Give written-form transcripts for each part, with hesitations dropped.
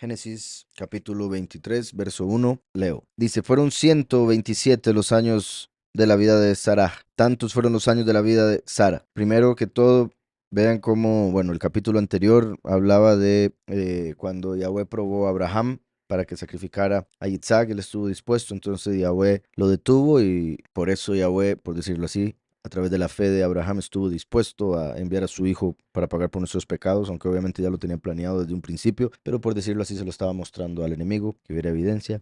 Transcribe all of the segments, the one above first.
Génesis capítulo 23, verso 1, leo. Dice, fueron 127 los años de la vida de Sara. Tantos fueron los años de la vida de Sara. Primero que todo, vean cómo, bueno, el capítulo anterior hablaba de cuando Yahweh probó a Abraham para que sacrificara a Isaac, él estuvo dispuesto, entonces Yahweh lo detuvo y por eso Yahweh, por decirlo así, a través de la fe de Abraham estuvo dispuesto a enviar a su hijo para pagar por nuestros pecados, aunque obviamente ya lo tenía planeado desde un principio, pero por decirlo así se lo estaba mostrando al enemigo, que hubiera evidencia.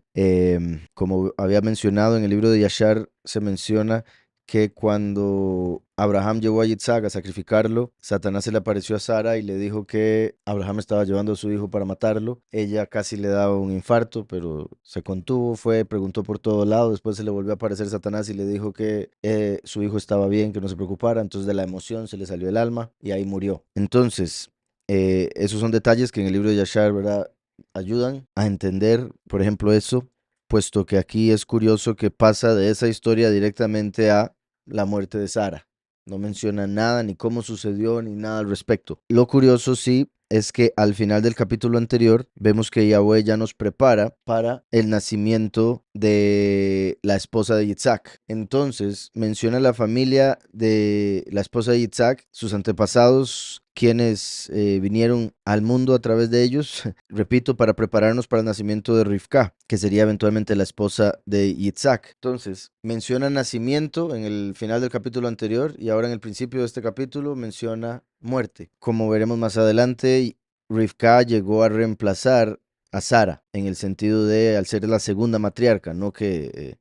Como había mencionado en el libro de Yashar, se menciona que cuando Abraham llevó a Isaac a sacrificarlo, Satanás se le apareció a Sara y le dijo que Abraham estaba llevando a su hijo para matarlo. Ella casi le daba un infarto, pero se contuvo, fue, preguntó por todo lado, después se le volvió a aparecer Satanás y le dijo que su hijo estaba bien, que no se preocupara, entonces de la emoción se le salió el alma y ahí murió. Entonces, esos son detalles que en el libro de Yashar, ¿verdad?, ayudan a entender, por ejemplo, eso, puesto que aquí es curioso que pasa de esa historia directamente a la muerte de Sara. No menciona nada, ni cómo sucedió, ni nada al respecto. Lo curioso sí es que al final del capítulo anterior vemos que Yahweh ya nos prepara para el nacimiento de la esposa de Isaac. Entonces menciona la familia de la esposa de Isaac, sus antepasados, quienes vinieron al mundo a través de ellos, repito, para prepararnos para el nacimiento de Rivka, que sería eventualmente la esposa de Isaac. Entonces, menciona nacimiento en el final del capítulo anterior y ahora en el principio de este capítulo menciona muerte. Como veremos más adelante, Rivka llegó a reemplazar a Sara, en el sentido de al ser la segunda matriarca, no que,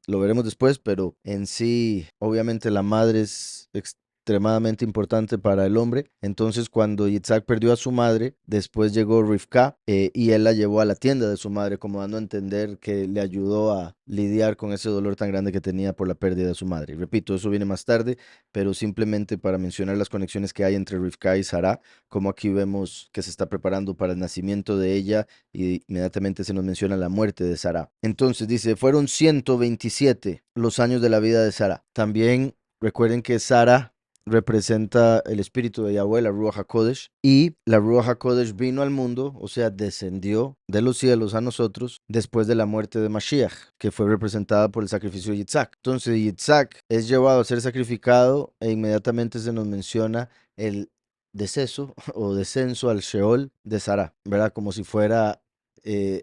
lo veremos después, pero en sí, obviamente la madre es extremadamente importante para el hombre. Entonces, cuando Isaac perdió a su madre, después llegó Rivka y él la llevó a la tienda de su madre, como dando a entender que le ayudó a lidiar con ese dolor tan grande que tenía por la pérdida de su madre. Y repito, eso viene más tarde, pero simplemente para mencionar las conexiones que hay entre Rivka y Sara, como aquí vemos que se está preparando para el nacimiento de ella y inmediatamente se nos menciona la muerte de Sara. Entonces dice, fueron 127 los años de la vida de Sara. También recuerden que Sara representa el espíritu de Yahweh, la Ruach HaKodesh, y la Ruach HaKodesh vino al mundo, o sea, descendió de los cielos a nosotros después de la muerte de Mashiach, que fue representada por el sacrificio de Yitzhak. Entonces, Yitzhak es llevado a ser sacrificado e inmediatamente se nos menciona el deceso o descenso al Sheol de Sara, ¿verdad? Como si fuera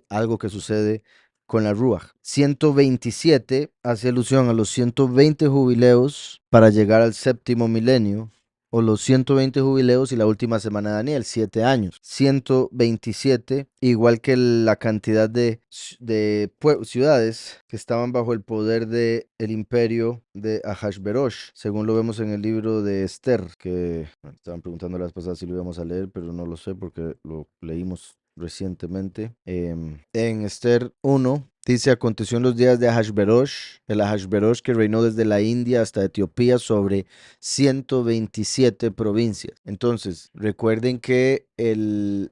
algo que sucede con la Ruach. 127 hace alusión a los 120 jubileos para llegar al séptimo milenio, o los 120 jubileos y la última semana de Daniel, 7 años. 127, igual que la cantidad de ciudades que estaban bajo el poder del imperio de Ahasverosh, según lo vemos en el libro de Esther, que estaban preguntando las pasadas si lo íbamos a leer, pero no lo sé porque lo leímos recientemente. En Esther 1 dice, aconteció en los días de Ahasverosh, el Ahasverosh que reinó desde la India hasta Etiopía sobre 127 provincias. Entonces, recuerden que el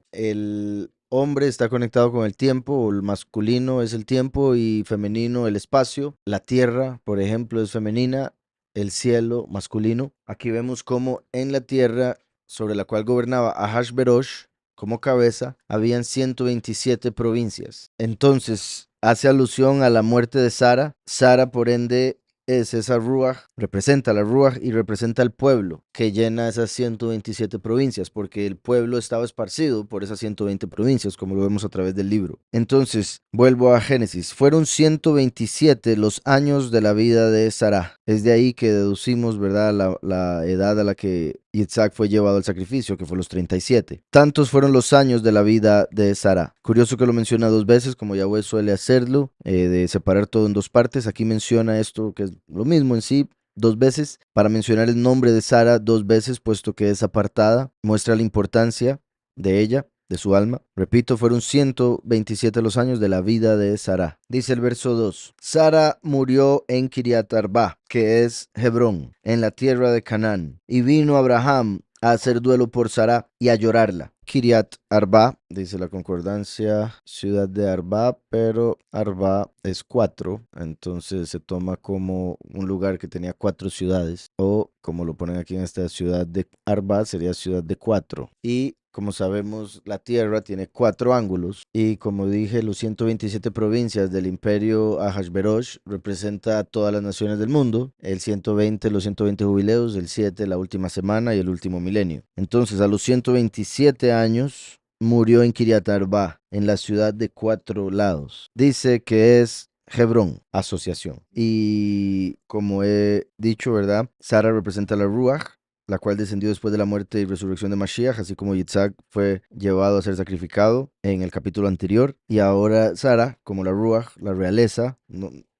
hombre está conectado con el tiempo, o el masculino es el tiempo y femenino el espacio. La tierra, por ejemplo, es femenina, el cielo masculino. Aquí vemos cómo en la tierra sobre la cual gobernaba Ahasverosh, como cabeza, habían 127 provincias. Entonces, hace alusión a la muerte de Sara. Sara, por ende, es esa Ruach, representa la Ruach y representa el pueblo que llena esas 127 provincias, porque el pueblo estaba esparcido por esas 120 provincias, como lo vemos a través del libro. Entonces, vuelvo a Génesis. Fueron 127 los años de la vida de Sara. Es de ahí que deducimos, ¿verdad?, la edad a la que Isaac fue llevado al sacrificio, que fue los 37. Tantos fueron los años de la vida de Sara. Curioso que lo menciona dos veces, como Yahweh suele hacerlo, de separar todo en dos partes. Aquí menciona esto, que es lo mismo en sí, dos veces, para mencionar el nombre de Sara dos veces, puesto que es apartada, muestra la importancia de ella, de su alma. Repito, fueron 127 los años de la vida de Sara. Dice el verso 2, Sara murió en Kiriat Arba, que es Hebrón, en la tierra de Canaán, y vino Abraham a hacer duelo por Sara y a llorarla. Kiriat Arba, dice la concordancia, ciudad de Arba, pero Arba es 4, entonces se toma como un lugar que tenía 4 ciudades, o como lo ponen aquí en esta ciudad de Arba, sería ciudad de 4. Y como sabemos, la Tierra tiene 4 ángulos y como dije, los 127 provincias del imperio Ahasverosh representa a todas las naciones del mundo, el 120, los 120 jubileos, el 7, la última semana y el último milenio. Entonces, a los 127 años murió en Kiryat Arba, en la ciudad de 4 lados. Dice que es Hebrón, asociación. Y como he dicho, ¿verdad? Sara representa la Ruach, la cual descendió después de la muerte y resurrección de Mashiach, así como Yitzhak fue llevado a ser sacrificado en el capítulo anterior. Y ahora Sara, como la Ruach, la realeza,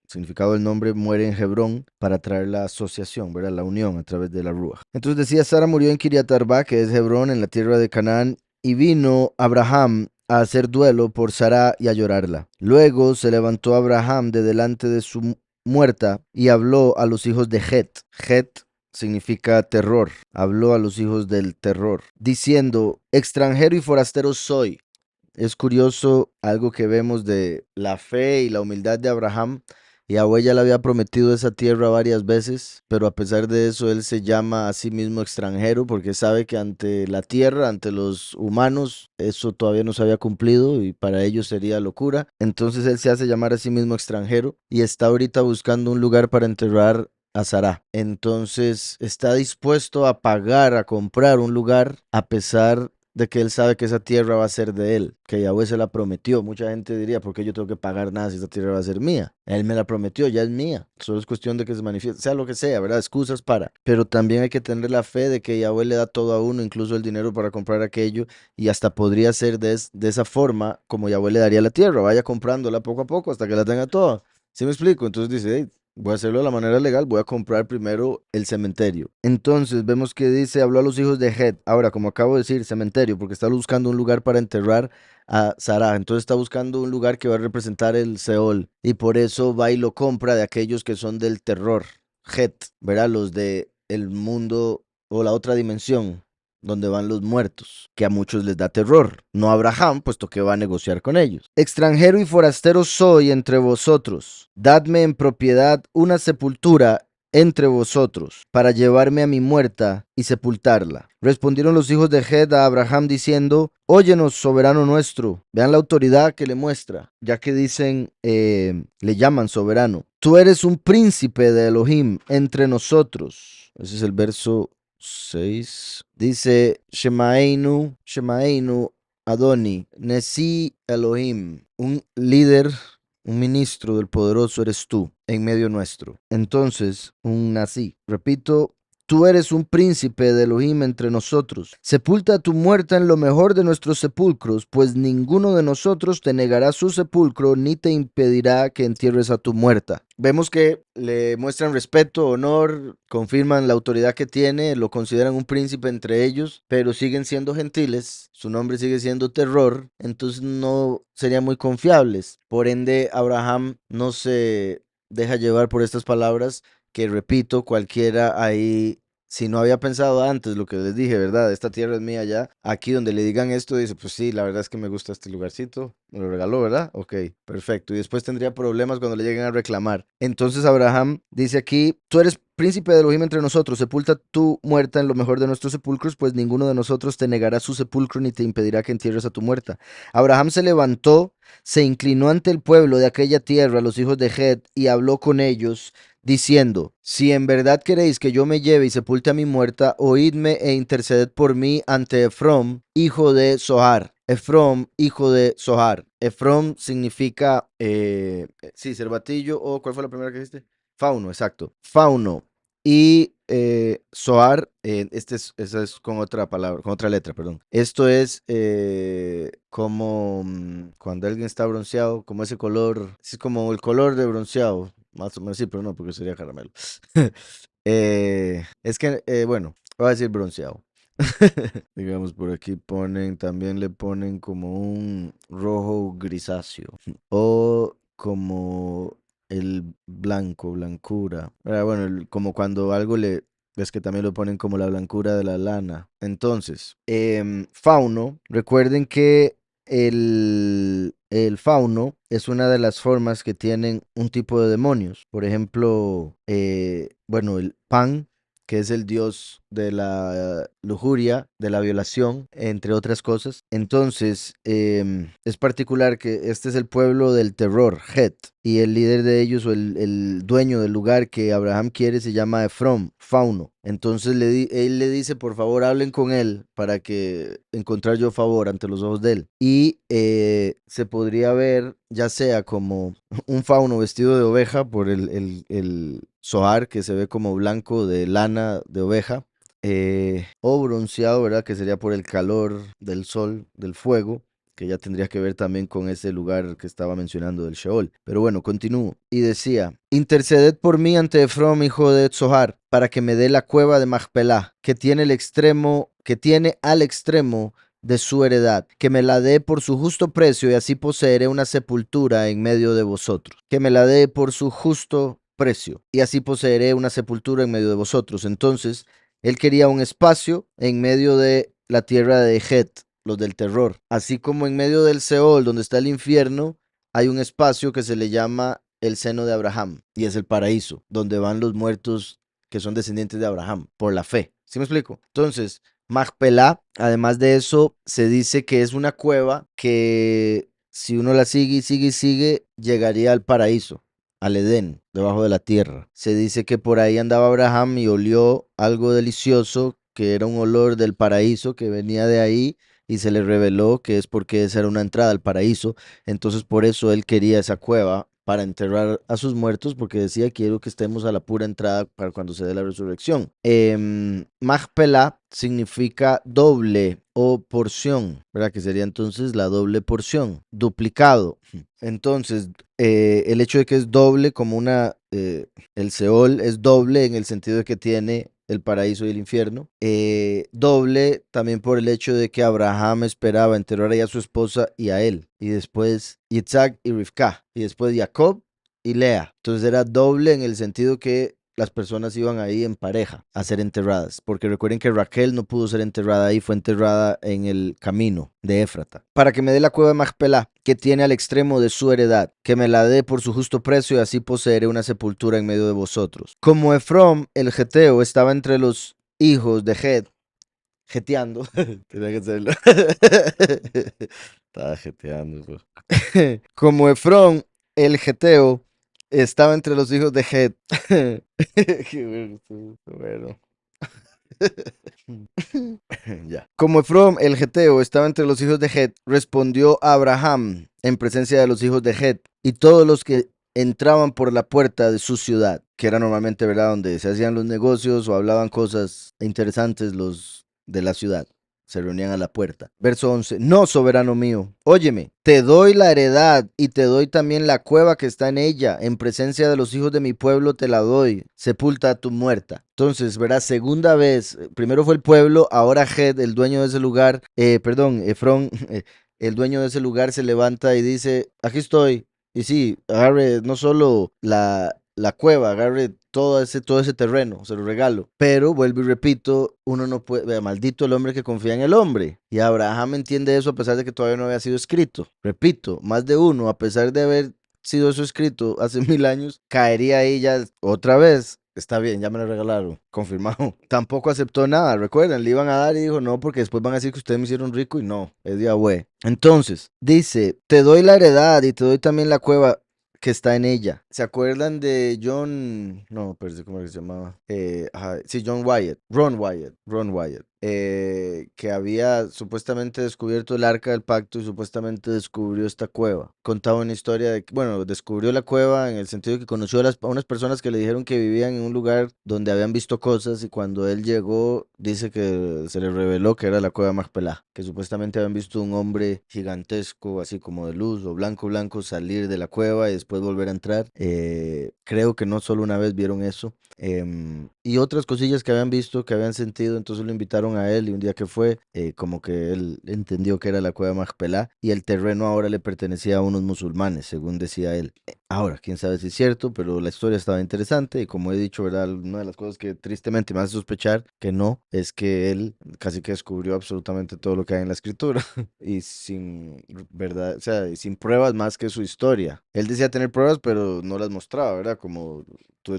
significado del nombre, muere en Hebrón para traer la asociación, ¿verdad? La unión a través de la Ruach. Entonces decía, Sara murió en Kiryat Arba, que es Hebrón, en la tierra de Canaán, y vino Abraham a hacer duelo por Sara y a llorarla. Luego se levantó Abraham de delante de su muerta y habló a los hijos de Het. Het significa terror. Habló a los hijos del terror, diciendo, extranjero y forastero soy. Es curioso algo que vemos de la fe y la humildad de Abraham. Yahweh ya le había prometido esa tierra varias veces, pero a pesar de eso él se llama a sí mismo extranjero porque sabe que ante la tierra, ante los humanos, eso todavía no se había cumplido y para ellos sería locura. Entonces él se hace llamar a sí mismo extranjero y está ahorita buscando un lugar para enterrar a Sará. Entonces está dispuesto a pagar, a comprar un lugar a pesar de que él sabe que esa tierra va a ser de él, que Yahweh se la prometió. Mucha gente diría, ¿por qué yo tengo que pagar nada si esa tierra va a ser mía? Él me la prometió, ya es mía. Solo es cuestión de que se manifieste, sea lo que sea, ¿verdad? Excusas para. Pero también hay que tener la fe de que Yahweh le da todo a uno, incluso el dinero para comprar aquello, y hasta podría ser de esa forma como Yahweh le daría la tierra. Vaya comprándola poco a poco hasta que la tenga toda. ¿Sí me explico? Entonces dice, hey, voy a hacerlo de la manera legal, voy a comprar primero el cementerio. Entonces vemos que dice, habló a los hijos de Het. Ahora, como acabo de decir, cementerio, porque está buscando un lugar para enterrar a Sarah. Entonces está buscando un lugar que va a representar el Seol. Y por eso va y lo compra de aquellos que son del terror. Het, ¿verdad? Los de el mundo o la otra dimensión, donde van los muertos, que a muchos les da terror, no a Abraham, puesto que va a negociar con ellos. Extranjero y forastero soy entre vosotros, dadme en propiedad una sepultura entre vosotros, para llevarme a mi muerta y sepultarla. Respondieron los hijos de Het a Abraham diciendo, óyenos, soberano nuestro. Vean la autoridad que le muestra, ya que dicen, le llaman soberano. Tú eres un príncipe de Elohim entre nosotros. Ese es el verso 6. Dice, Shemaenu, Shemaenu, Adoni, Nesi Elohim, un líder, un ministro del poderoso eres tú en medio nuestro. Entonces, un nací. Repito, tú eres un príncipe de Elohim entre nosotros. Sepulta a tu muerta en lo mejor de nuestros sepulcros, pues ninguno de nosotros te negará su sepulcro ni te impedirá que entierres a tu muerta. Vemos que le muestran respeto, honor, confirman la autoridad que tiene, lo consideran un príncipe entre ellos, pero siguen siendo gentiles, su nombre sigue siendo terror, entonces no serían muy confiables. Por ende, Abraham no se deja llevar por estas palabras que, repito, cualquiera ahí, si no había pensado antes lo que les dije, ¿verdad? Esta tierra es mía ya. Aquí donde le digan esto, dice, pues sí, la verdad es que me gusta este lugarcito. Me lo regaló, ¿verdad? Ok, perfecto. Y después tendría problemas cuando le lleguen a reclamar. Entonces Abraham dice aquí, tú eres príncipe de Elohim entre nosotros, sepulta tu muerta en lo mejor de nuestros sepulcros, pues ninguno de nosotros te negará su sepulcro ni te impedirá que entierres a tu muerta. Abraham se levantó, se inclinó ante el pueblo de aquella tierra, los hijos de Het, y habló con ellos, diciendo, si en verdad queréis que yo me lleve y sepulte a mi muerta, oídme e interceded por mí ante Efrom, hijo de Zohar. Efrom, hijo de Zohar. Efrom significa, sí, cervatillo, o ¿cuál fue la primera que dijiste? Fauno, exacto. Fauno. Y Zohar, esa es con otra palabra, con otra letra, perdón. Esto es como cuando alguien está bronceado, como ese color, es como el color de bronceado, más o menos, sí, pero no, porque sería caramelo. Es que, bueno, voy a decir bronceado. Digamos, por aquí ponen, también le ponen como un rojo grisáceo o como el blanco, blancura. Bueno, como cuando algo le, ves que también lo ponen como la blancura de la lana. Entonces, fauno, recuerden que el fauno es una de las formas que tienen un tipo de demonios. Por ejemplo, bueno, el Pan que es el dios de la lujuria, de la violación, entre otras cosas. Entonces, es particular que este es el pueblo del terror, Het, y el líder de ellos o el dueño del lugar que Abraham quiere se llama Efrón, Fauno. Entonces él le dice, por favor, hablen con él para que encontrar yo favor ante los ojos de él. Y se podría ver ya sea como un fauno vestido de oveja por el zohar que se ve como blanco de lana de oveja, o bronceado, ¿verdad? Que sería por el calor del sol, del fuego, que ya tendría que ver también con ese lugar que estaba mencionando del Sheol. Pero bueno, continúo. Y decía, interceded por mí ante Efrom, hijo de Zohar, para que me dé la cueva de Machpelah, que tiene al extremo de su heredad, que me la dé por su justo precio y así poseeré una sepultura en medio de vosotros. Que me la dé por su justo precio y así poseeré una sepultura en medio de vosotros. Entonces, él quería un espacio en medio de la tierra de Het, los del terror. Así como en medio del Seol, donde está el infierno, hay un espacio que se le llama el seno de Abraham y es el paraíso, donde van los muertos que son descendientes de Abraham por la fe. ¿Sí me explico? Entonces, Machpelah, además de eso, se dice que es una cueva que si uno la sigue y sigue y sigue, llegaría al paraíso, al Edén, debajo de la tierra. Se dice que por ahí andaba Abraham y olió algo delicioso, que era un olor del paraíso que venía de ahí y se le reveló que es porque esa era una entrada al paraíso. Entonces por eso él quería esa cueva para enterrar a sus muertos, porque decía, quiero que estemos a la pura entrada para cuando se dé la resurrección. Machpelah significa doble o porción, ¿verdad? Que sería entonces la doble porción, duplicado. Entonces, el hecho de que es doble como el Seol es doble en el sentido de que tiene el paraíso y el infierno. Doble también por el hecho de que Abraham esperaba enterrar ahí a su esposa y a él. Y después Isaac y Rivka. Y después Jacob y Lea. Entonces era doble en el sentido que las personas iban ahí en pareja a ser enterradas, porque recuerden que Raquel no pudo ser enterrada ahí, fue enterrada en el camino de Éfrata. Para que me dé la cueva de Machpelah, que tiene al extremo de su heredad, que me la dé por su justo precio y así poseeré una sepultura en medio de vosotros. Como Efrom, el geteo, estaba entre los hijos de Het, jeteando, tenía que hacerlo. Estaba jeteando, pues. Como Efrón, el geteo, estaba entre los hijos de Het. Qué bueno. Ya. Como Efrón, el geteo, estaba entre los hijos de Het, respondió a Abraham en presencia de los hijos de Het y todos los que entraban por la puerta de su ciudad, que era normalmente, ¿verdad?, donde se hacían los negocios o hablaban cosas interesantes los de la ciudad. Se reunían a la puerta. Verso 11. No, soberano mío, óyeme, te doy la heredad y te doy también la cueva que está en ella. En presencia de los hijos de mi pueblo te la doy. Sepulta a tu muerta. Entonces, verás, segunda vez, primero fue el pueblo, ahora Het, el dueño de ese lugar, perdón, Efrón, el dueño de ese lugar se levanta y dice, aquí estoy. Y sí, agarre no solo la cueva, agarre todo ese terreno, se lo regalo. Pero, vuelvo y repito, uno no puede, vea, maldito el hombre que confía en el hombre. Y Abraham entiende eso a pesar de que todavía no había sido escrito. Repito, más de uno, a pesar de haber sido eso escrito hace 1000 años, caería ahí ya otra vez. Está bien, ya me lo regalaron, confirmado. Tampoco aceptó nada, recuerden, le iban a dar y dijo no, porque después van a decir que ustedes me hicieron rico y no, es de Yahweh. Entonces, dice, te doy la heredad y te doy también la cueva que está en ella. ¿Se acuerdan de John? No, pero ¿cómo es que se llamaba? Sí, John Wyatt, Ron Wyatt, que había supuestamente descubierto el arca del pacto y supuestamente descubrió esta cueva. Contaba una historia de que, bueno, descubrió la cueva en el sentido de que conoció a unas personas que le dijeron que vivían en un lugar donde habían visto cosas y cuando él llegó, dice que se le reveló que era la cueva Machpelah, que supuestamente habían visto un hombre gigantesco, así como de luz o blanco blanco, salir de la cueva y después volver a entrar. Creo que no solo una vez vieron eso. Y otras cosillas que habían visto, que habían sentido, entonces lo invitaron a él y un día que fue, como que él entendió que era la cueva de Machpelah y el terreno ahora le pertenecía a unos musulmanes, según decía él. Ahora, quién sabe si es cierto, pero la historia estaba interesante y como he dicho, ¿verdad? Una de las cosas que tristemente me hace sospechar que no es que él casi que descubrió absolutamente todo lo que hay en la escritura y sin verdad, o sea, y sin pruebas más que su historia. Él decía tener pruebas, pero no las mostraba, ¿verdad? Como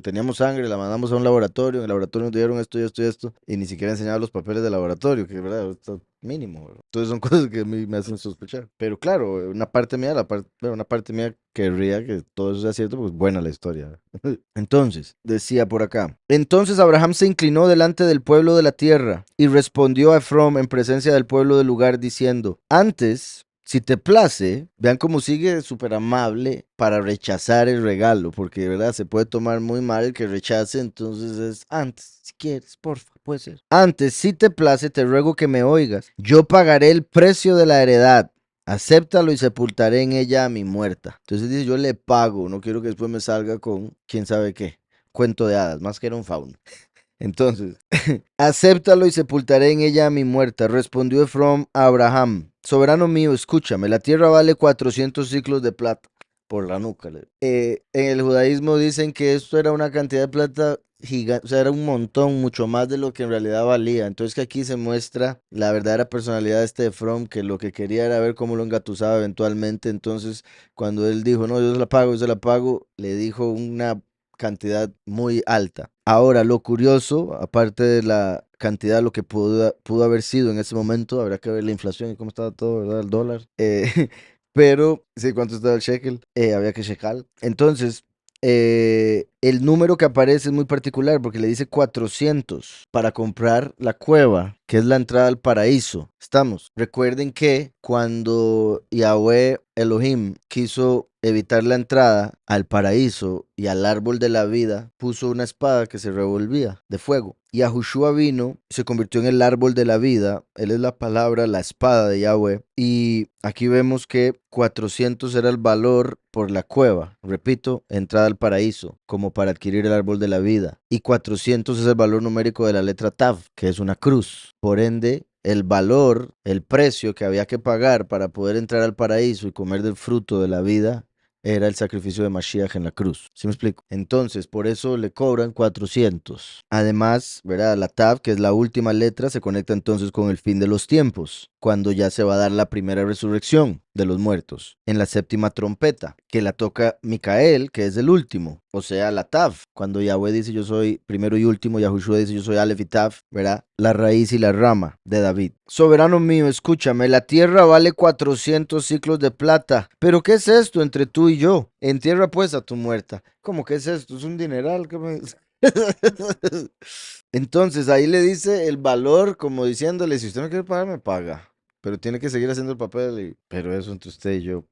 teníamos sangre, la mandamos a un laboratorio, en el laboratorio nos dieron esto y esto y esto, y ni siquiera enseñaba los papeles del laboratorio, que, ¿verdad? Está mínimo, ¿verdad? Entonces son cosas que a mí me hacen sospechar. Pero claro, una parte mía, una parte mía querría que todo eso sea cierto, pues buena la historia. Entonces, decía por acá, entonces Abraham se inclinó delante del pueblo de la tierra y respondió a Efrom en presencia del pueblo del lugar diciendo, antes, si te place, vean cómo sigue súper amable para rechazar el regalo, porque de verdad se puede tomar muy mal el que rechace, entonces es antes, si quieres, porfa, puede ser. Antes, si te place, te ruego que me oigas. Yo pagaré el precio de la heredad. Acéptalo y sepultaré en ella a mi muerta. Entonces dice, yo le pago, no quiero que después me salga con quién sabe qué. Cuento de hadas, más que era un fauno. Entonces, acéptalo y sepultaré en ella a mi muerta. Respondió Efrom a Abraham, soberano mío, escúchame, la tierra vale 400 ciclos de plata por la nuca. En el judaísmo dicen que esto era una cantidad de plata gigante, o sea, era un montón, mucho más de lo que en realidad valía. Entonces que aquí se muestra la verdadera personalidad de este Efrom, que lo que quería era ver cómo lo engatusaba eventualmente. Entonces, cuando él dijo, no, yo se la pago, le dijo una cantidad muy alta. Ahora, lo curioso, aparte de la cantidad, lo que pudo haber sido en ese momento, habrá que ver la inflación y cómo estaba todo, ¿verdad? El dólar. Pero, sí, cuánto estaba el shekel, había que checar. Entonces, el número que aparece es muy particular porque le dice 400 para comprar la cueva, que es la entrada al paraíso. Estamos. Recuerden que cuando Yahweh Elohim quiso evitar la entrada al paraíso y al árbol de la vida, puso una espada que se revolvía de fuego. Y Yahushua vino, se convirtió en el árbol de la vida. Él es la palabra, la espada de Yahweh. Y aquí vemos que 400 era el valor por la cueva. Repito, entrada al paraíso, como para adquirir el árbol de la vida. Y 400 es el valor numérico de la letra Tav, que es una cruz. Por ende, el valor, el precio que había que pagar para poder entrar al paraíso y comer del fruto de la vida era el sacrificio de Mashiach en la cruz. ¿Sí me explico? Entonces, por eso le cobran 400. Además, ¿verdad? La Tav, que es la última letra, se conecta entonces con el fin de los tiempos, cuando ya se va a dar la primera resurrección de los muertos, en la séptima trompeta, que la toca Micael, que es el último, o sea, la Tav. Cuando Yahweh dice yo soy primero y último, Yahushua dice yo soy Aleph y Tav, ¿verdad? La raíz y la rama de David. Soberano mío, escúchame, la tierra vale 400 ciclos de plata. ¿Pero qué es esto entre tú y yo? Entierra pues a tu muerta. ¿Cómo que es esto? Es un dineral. Entonces ahí le dice el valor como diciéndole, si usted no quiere pagar, me paga. Pero tiene que seguir haciendo el papel. Pero eso entre usted y yo,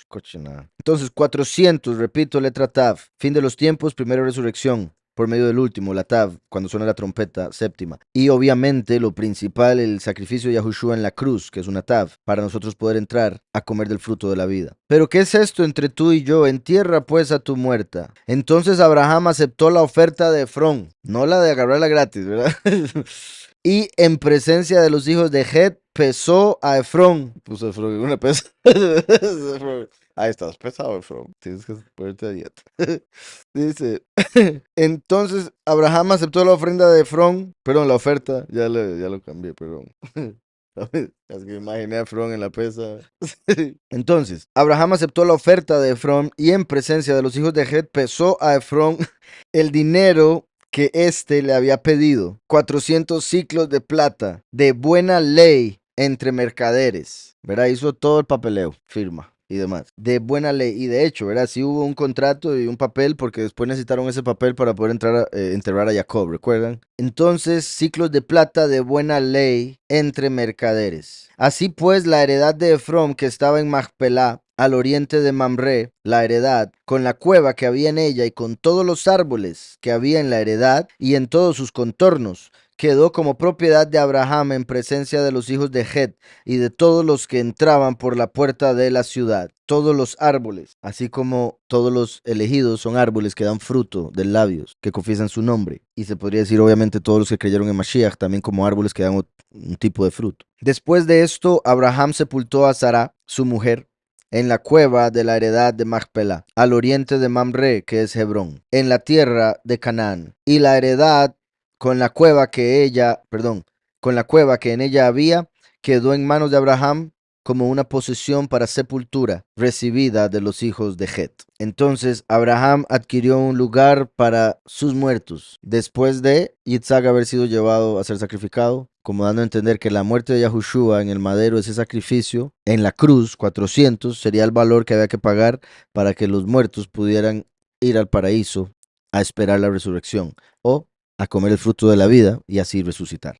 cochinada. Entonces 400, repito, letra Tav. Fin de los tiempos, primera resurrección por medio del último, la Tav, cuando suena la trompeta séptima. Y obviamente lo principal, el sacrificio de Yahushua en la cruz, que es una Tav, para nosotros poder entrar a comer del fruto de la vida. Pero ¿qué es esto entre tú y yo? Entierra pues a tu muerta. Entonces Abraham aceptó la oferta de Efrón, no la de agarrarla gratis, ¿verdad? Y en presencia de los hijos de Het, pesó a Efrón. Puso Efrón en una pesa. Ahí estás pesado, Efrón. Tienes que ponerte a dieta. Dice, entonces Abraham aceptó la ofrenda de Efrón, perdón, la oferta, ya lo cambié, perdón. Es que imaginé a Efrón en la pesa. Entonces, Abraham aceptó la oferta de Efrón y en presencia de los hijos de Het pesó a Efrón el dinero que éste le había pedido, 400 ciclos de plata, de buena ley entre mercaderes. ¿Verdad? Hizo todo el papeleo, firma y demás. De buena ley. Y de hecho, ¿verdad? Sí hubo un contrato y un papel porque después necesitaron ese papel para poder enterrar a Jacob, ¿recuerdan? Entonces, ciclos de plata de buena ley entre mercaderes. Así pues, la heredad de Efrón que estaba en Macpelá, al oriente de Mamre, la heredad, con la cueva que había en ella y con todos los árboles que había en la heredad y en todos sus contornos, quedó como propiedad de Abraham en presencia de los hijos de Het y de todos los que entraban por la puerta de la ciudad. Todos los árboles, así como todos los elegidos, son árboles que dan fruto de labios, que confiesan su nombre. Y se podría decir, obviamente, todos los que creyeron en Mashiach, también como árboles que dan un tipo de fruto. Después de esto, Abraham sepultó a Sará, su mujer, en la cueva de la heredad de Macpela, al oriente de Mamre, que es Hebrón, en la tierra de Canaán. Y la heredad con la cueva que en ella había, quedó en manos de Abraham como una posesión para sepultura recibida de los hijos de Het. Entonces Abraham adquirió un lugar para sus muertos después de Yitzhak haber sido llevado a ser sacrificado, como dando a entender que la muerte de Yahushua en el madero, ese sacrificio en la cruz, 400, sería el valor que había que pagar para que los muertos pudieran ir al paraíso a esperar la resurrección o a comer el fruto de la vida y así resucitar.